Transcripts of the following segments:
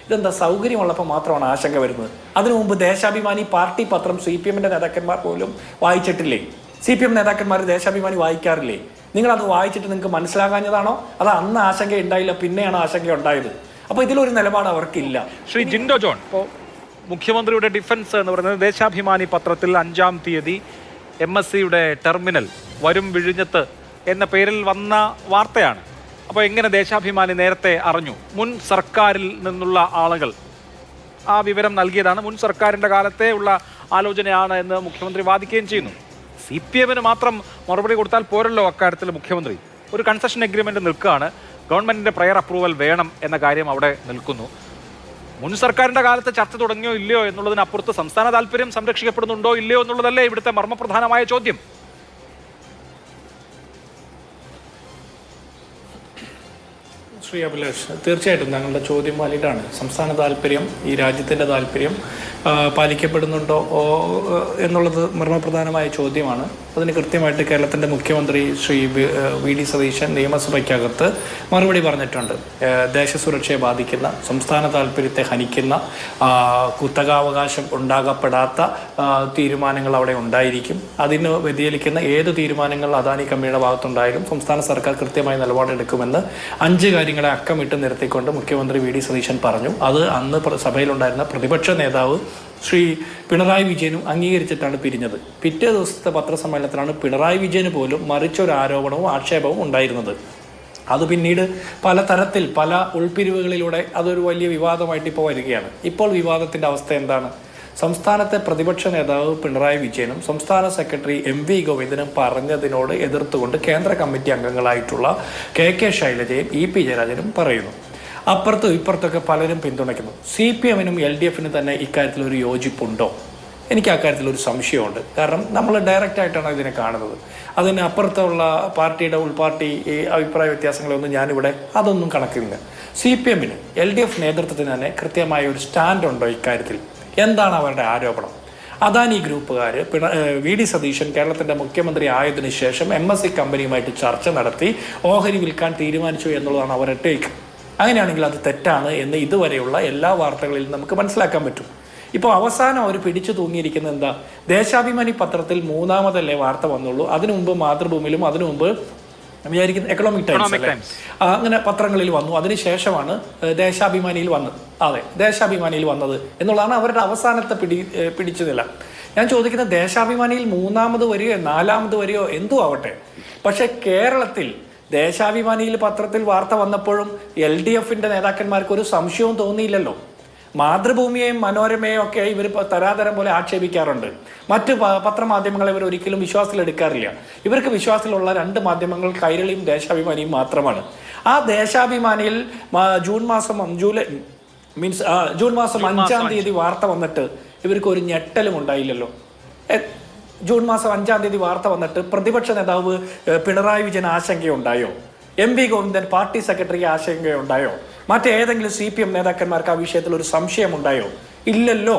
ഇതെന്താ സൗകര്യമുള്ളപ്പോൾ മാത്രമാണ് ആശങ്ക വരുന്നത്? അതിനു മുമ്പ് ദേശാഭിമാനി പാർട്ടി പത്രം CPM-ന്റെ നേതാക്കന്മാർ പോലും വായിച്ചിട്ടില്ലേ? CPM നേതാക്കന്മാർ ദേശാഭിമാനി വായിക്കാറില്ലേ? നിങ്ങളത് വായിച്ചിട്ട് നിങ്ങൾക്ക് മനസ്സിലാകാഞ്ഞതാണോ? അത് അന്ന് ആശങ്ക ഉണ്ടായില്ല, പിന്നെയാണ് ആശങ്ക ഉണ്ടായത്. അപ്പോൾ ഇതിലൊരു നിലപാട് അവർക്കില്ല. ശ്രീ ജിൻഡോ ജോൺ, ഇപ്പോൾ മുഖ്യമന്ത്രിയുടെ ഡിഫൻസ് എന്ന് പറയുന്നത് ദേശാഭിമാനി പത്രത്തിൽ 5-ാം തീയതി MSCയുടെ ടെർമിനൽ വരും വിഴിഞ്ഞത്ത് എന്ന പേരിൽ വന്ന വാർത്തയാണ്. അപ്പോൾ എങ്ങനെ ദേശാഭിമാനി നേരത്തെ അറിഞ്ഞു? മുൻ സർക്കാരിൽ നിന്നുള്ള ആളുകൾ ആ വിവരം നൽകിയതാണ്, മുൻ സർക്കാരിൻ്റെ കാലത്തെ ഉള്ള ആലോചനയാണ് എന്ന് മുഖ്യമന്ത്രി വാദിക്കുകയും ചെയ്യുന്നു. CPM-ന് മാത്രം മറുപടി കൊടുത്താൽ പോരല്ലോ. അക്കാര്യത്തിൽ മുഖ്യമന്ത്രി ഒരു കൺസെഷൻ എഗ്രിമെൻ്റ് നിൽക്കുകയാണ്, ഗവൺമെൻറ്റിൻ്റെ പ്രയർ അപ്രൂവൽ വേണം എന്ന കാര്യം അവിടെ നിൽക്കുന്നു. മുൻ സർക്കാരിൻ്റെ കാലത്ത് ചർച്ച തുടങ്ങിയോ ഇല്ലയോ എന്നുള്ളതിനപ്പുറത്ത് സംസ്ഥാന താല്പര്യം സംരക്ഷിക്കപ്പെടുന്നുണ്ടോ ഇല്ലയോ എന്നുള്ളതല്ലേ ഇവിടുത്തെ മർമ്മപ്രധാനമായ ചോദ്യം. ശ്രീ അഭിലാഷ്, തീർച്ചയായിട്ടും ഞങ്ങളുടെ ചോദ്യം വാലിഡാണ്. സംസ്ഥാന താല്പര്യം, ഈ രാജ്യത്തിൻ്റെ താല്പര്യം പാലിക്കപ്പെടുന്നുണ്ടോ എന്നുള്ളത് മർമ്മപ്രധാനമായ ചോദ്യമാണ്. അതിന് കൃത്യമായിട്ട് കേരളത്തിൻ്റെ മുഖ്യമന്ത്രി ശ്രീ VD സതീശൻ നിയമസഭയ്ക്കകത്ത് മറുപടി പറഞ്ഞിട്ടുണ്ട്. ദേശസുരക്ഷയെ ബാധിക്കുന്ന, സംസ്ഥാന താല്പര്യത്തെ ഹനിക്കുന്ന, കുത്തകാവകാശം ഉണ്ടാകപ്പെടാത്ത തീരുമാനങ്ങൾ അവിടെ ഉണ്ടായിരിക്കും. അതിന് വ്യതിചലിക്കുന്ന ഏത് തീരുമാനങ്ങൾ അദാനി കമ്പനിയുടെ ഭാഗത്തുണ്ടായാലും സംസ്ഥാന സർക്കാർ കൃത്യമായ നിലപാടെടുക്കുമെന്ന് 5 കാര്യങ്ങളെ അക്കമിട്ട് നിർത്തിക്കൊണ്ട് മുഖ്യമന്ത്രി VD സതീശൻ പറഞ്ഞു. അത് അന്ന് സഭയിലുണ്ടായിരുന്ന പ്രതിപക്ഷ നേതാവ് ശ്രീ പിണറായി വിജയനും അംഗീകരിച്ചിട്ടാണ് പിരിഞ്ഞത്. പിറ്റേ ദിവസത്തെ പത്രസമ്മേളനത്തിലാണ് പിണറായി വിജയന് പോലും മറിച്ചൊരു ആരോപണവും ആക്ഷേപവും ഉണ്ടായിരുന്നത്. അത് പിന്നീട് പല തരത്തിൽ പല ഉൾപ്പിരിവുകളിലൂടെ അതൊരു വലിയ വിവാദമായിട്ട് ഇപ്പോൾ വരികയാണ്. ഇപ്പോൾ വിവാദത്തിൻ്റെ അവസ്ഥ എന്താണ്? സംസ്ഥാനത്തെ പ്രതിപക്ഷ നേതാവ് പിണറായി വിജയനും സംസ്ഥാന സെക്രട്ടറി MV ഗോവിന്ദനും പറഞ്ഞതിനോട് എതിർത്തുകൊണ്ട് കേന്ദ്ര കമ്മിറ്റി അംഗങ്ങളായിട്ടുള്ള KK ശൈലജയും EP ജയരാജനും പറയുന്നു. അപ്പുറത്തും ഇപ്പുറത്തൊക്കെ പലരും പിന്തുണയ്ക്കുന്നു. CPM-നും LDF-നും തന്നെ ഇക്കാര്യത്തിൽ ഒരു യോജിപ്പുണ്ടോ? എനിക്ക് അക്കാര്യത്തിലൊരു സംശയമുണ്ട്. കാരണം നമ്മൾ ഡയറക്റ്റായിട്ടാണ് ഇതിനെ കാണുന്നത്. അതിന് അപ്പുറത്തുള്ള പാർട്ടിയുടെ ഉൾപാർട്ടി അഭിപ്രായ വ്യത്യാസങ്ങളൊന്നും ഞാനിവിടെ അതൊന്നും കണക്കില്ല. CPM-ന് LDF നേതൃത്വത്തിന് തന്നെ കൃത്യമായ ഒരു സ്റ്റാൻഡ് ഉണ്ടോ ഇക്കാര്യത്തിൽ? എന്താണ് അവരുടെ ആരോപണം? അദാനി ഗ്രൂപ്പുകാർ VD സതീശൻ കേരളത്തിൻ്റെ മുഖ്യമന്ത്രി ആയതിനു ശേഷം MSC കമ്പനിയുമായിട്ട് ചർച്ച നടത്തി ഓഹരി വിൽക്കാൻ തീരുമാനിച്ചു എന്നുള്ളതാണ് അവരുടെ ടേക്ക്. അങ്ങനെയാണെങ്കിൽ അത് തെറ്റാണ് എന്ന് ഇതുവരെയുള്ള എല്ലാ വാർത്തകളിലും നമുക്ക് മനസ്സിലാക്കാൻ പറ്റും. ഇപ്പോൾ അവസാനം അവർ പിടിച്ചു തൂങ്ങിയിരിക്കുന്നത് എന്താ? ദേശാഭിമാനി പത്രത്തിൽ 3-മതല്ലേ വാർത്ത വന്നുള്ളൂ. അതിനു മുമ്പ് മാതൃഭൂമിയിലും അതിനു മുമ്പ് വിചാരിക്കുന്ന എക്കണോമിക് ടൈംസ് അല്ലേ, അങ്ങനെ പത്രങ്ങളിൽ വന്നു. അതിനുശേഷമാണ് ദേശാഭിമാനിയിൽ വന്നത്. അതെ, ദേശാഭിമാനിയിൽ വന്നത് എന്നുള്ളതാണ് അവരുടെ അവസാനത്തെ പിടിച്ചതില്ല. ഞാൻ ചോദിക്കുന്നത്, ദേശാഭിമാനിയിൽ 3-മത് വരികയോ 4-മത് വരികയോ എന്തോ ആവട്ടെ, പക്ഷെ കേരളത്തിൽ ദേശാഭിമാനിയിൽ പത്രത്തിൽ വാർത്ത വന്നപ്പോഴും LDF-ന്റെ നേതാക്കന്മാർക്ക് ഒരു സംശയവും തോന്നിയില്ലല്ലോ. മാതൃഭൂമിയെയും മനോരമയെയും ഒക്കെ ഇവർ തരാതരം പോലെ ആക്ഷേപിക്കാറുണ്ട്. മറ്റ് പത്രമാധ്യമങ്ങളെ ഇവർ ഒരിക്കലും വിശ്വാസത്തിലെടുക്കാറില്ല. ഇവർക്ക് വിശ്വാസത്തിലുള്ള 2 മാധ്യമങ്ങൾ കൈരളിയും ദേശാഭിമാനിയും മാത്രമാണ്. ആ ദേശാഭിമാനിയിൽ ജൂൺ മാസം 5-ാം തീയതി വാർത്ത വന്നിട്ട് ഇവർക്ക് ഒരു ഞെട്ടലും ഉണ്ടായില്ലല്ലോ. ജൂൺ മാസം 5-ാം തീയതി വാർത്ത വന്നിട്ട് പ്രതിപക്ഷ നേതാവ് പിണറായി വിജയൻ ആശങ്കയുണ്ടായോ? MV ഗോവിന്ദൻ പാർട്ടി സെക്രട്ടറിക്ക് ആശങ്കയുണ്ടായോ? മറ്റേതെങ്കിലും CPM നേതാക്കന്മാർക്ക് ആ വിഷയത്തിൽ ഒരു സംശയമുണ്ടായോ? ഇല്ലല്ലോ,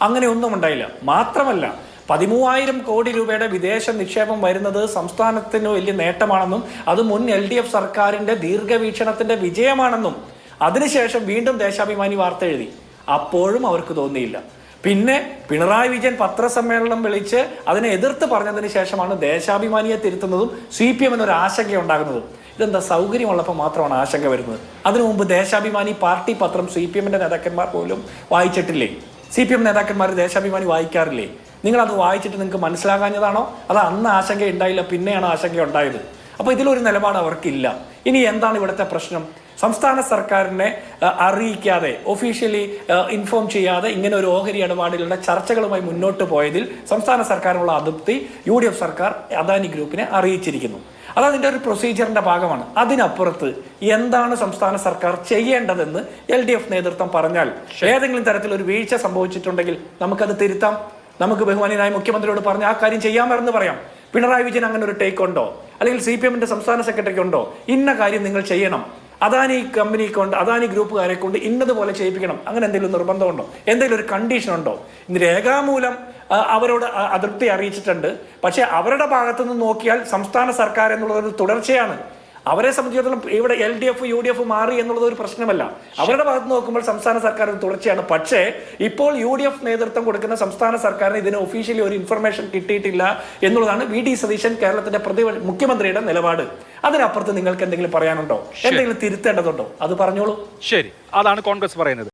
അങ്ങനെയൊന്നും ഉണ്ടായില്ല. മാത്രമല്ല, 13,000 കോടി രൂപയുടെ വിദേശ നിക്ഷേപം വരുന്നത് സംസ്ഥാനത്തിന് വലിയ നേട്ടമാണെന്നും അത് മുൻ LDF സർക്കാരിന്റെ ദീർഘവീക്ഷണത്തിന്റെ വിജയമാണെന്നും അതിനുശേഷം വീണ്ടും ദേശാഭിമാനി വാർത്ത എഴുതി. അപ്പോഴും അവർക്ക് തോന്നിയില്ല. പിന്നെ പിണറായി വിജയൻ പത്രസമ്മേളനം വിളിച്ച് അതിനെ എതിർത്ത് പറഞ്ഞതിന് ശേഷമാണ് ദേശാഭിമാനിയെ തിരുത്തുന്നതും CPM-ന് ഒരു ആശങ്ക ഉണ്ടാകുന്നതും. ഇതെന്താ സൗകര്യമുള്ളപ്പോൾ മാത്രമാണ് ആശങ്ക വരുന്നത്? അതിനു മുമ്പ് ദേശാഭിമാനി പാർട്ടി പത്രം CPM-ന്റെ നേതാക്കന്മാർ പോലും വായിച്ചിട്ടില്ലേ? CPM നേതാക്കന്മാർ ദേശാഭിമാനി വായിക്കാറില്ലേ? നിങ്ങളത് വായിച്ചിട്ട് നിങ്ങൾക്ക് മനസ്സിലാകാഞ്ഞതാണോ? അത് അന്ന് ആശങ്ക ഉണ്ടായില്ല, പിന്നെയാണ് ആശങ്ക ഉണ്ടായത്. അപ്പോൾ ഇതിലൊരു നിലപാട് അവർക്കില്ല. ഇനി എന്താണ് ഇവിടുത്തെ പ്രശ്നം? സംസ്ഥാന സർക്കാരിനെ അറിയിക്കാതെ, ഒഫീഷ്യലി ഇൻഫോം ചെയ്യാതെ ഇങ്ങനെ ഒരു ഓഹരി ഇടപാടിലുള്ള ചർച്ചകളുമായി മുന്നോട്ട് പോയതിൽ സംസ്ഥാന സർക്കാരിനുള്ള അതൃപ്തി UDF സർക്കാർ അദാനി ഗ്രൂപ്പിനെ അറിയിച്ചിരിക്കുന്നു. അത് അതിൻ്റെ ഒരു പ്രൊസീജിയറിന്റെ ഭാഗമാണ്. അതിനപ്പുറത്ത് എന്താണ് സംസ്ഥാന സർക്കാർ ചെയ്യേണ്ടതെന്ന് LDF നേതൃത്വം പറഞ്ഞാൽ, ഏതെങ്കിലും തരത്തിലൊരു വീഴ്ച സംഭവിച്ചിട്ടുണ്ടെങ്കിൽ നമുക്കത് തിരുത്താം. നമുക്ക് ബഹുമാനിയായ മുഖ്യമന്ത്രിയോട് പറഞ്ഞ് ആ കാര്യം ചെയ്യാമെന്ന് പറയാം. പിണറായി വിജയൻ അങ്ങനെ ഒരു ടേക്ക് ഉണ്ടോ? അല്ലെങ്കിൽ CPM-ന്റെ സംസ്ഥാന സെക്രട്ടറിക്ക് ഉണ്ടോ? ഇന്ന കാര്യം നിങ്ങൾ ചെയ്യണം, അദാനി കമ്പനി കൊണ്ട്, അദാനി ഗ്രൂപ്പുകാരെ കൊണ്ട് ഇന്നതുപോലെ ചെയ്യിപ്പിക്കണം, അങ്ങനെ എന്തെങ്കിലും നിർബന്ധമുണ്ടോ? എന്തെങ്കിലും ഒരു കണ്ടീഷൻ ഉണ്ടോ? ഇന്ന് രേഖാമൂലം അവരോട് അതൃപ്തി അറിയിച്ചിട്ടുണ്ട്. പക്ഷെ അവരുടെ ഭാഗത്തു നിന്ന് നോക്കിയാൽ സംസ്ഥാന സർക്കാർ എന്നുള്ളതൊരു തുടർച്ചയാണ്. അവരെ സംബന്ധിച്ചിടത്തോളം ഇവിടെ LDF UDF മാറി എന്നുള്ളത് ഒരു പ്രശ്നമല്ല. അവരുടെ ഭാഗത്ത് നോക്കുമ്പോൾ സംസ്ഥാന സർക്കാർ തുടർച്ചയാണ്. പക്ഷേ ഇപ്പോൾ UDF നേതൃത്വം കൊടുക്കുന്ന സംസ്ഥാന സർക്കാരിന് ഇതിന് ഒഫീഷ്യലി ഒരു ഇൻഫർമേഷൻ കിട്ടിയിട്ടില്ല എന്നുള്ളതാണ് VD സതീശൻ കേരളത്തിന്റെ മുഖ്യമന്ത്രിയുടെ നിലപാട്. അതിനപ്പുറത്ത് നിങ്ങൾക്ക് എന്തെങ്കിലും പറയാനുണ്ടോ, എന്തെങ്കിലും തിരുത്തേണ്ടതുണ്ടോ, അത് പറഞ്ഞോളൂ. ശരി, അതാണ് കോൺഗ്രസ് പറയുന്നത്.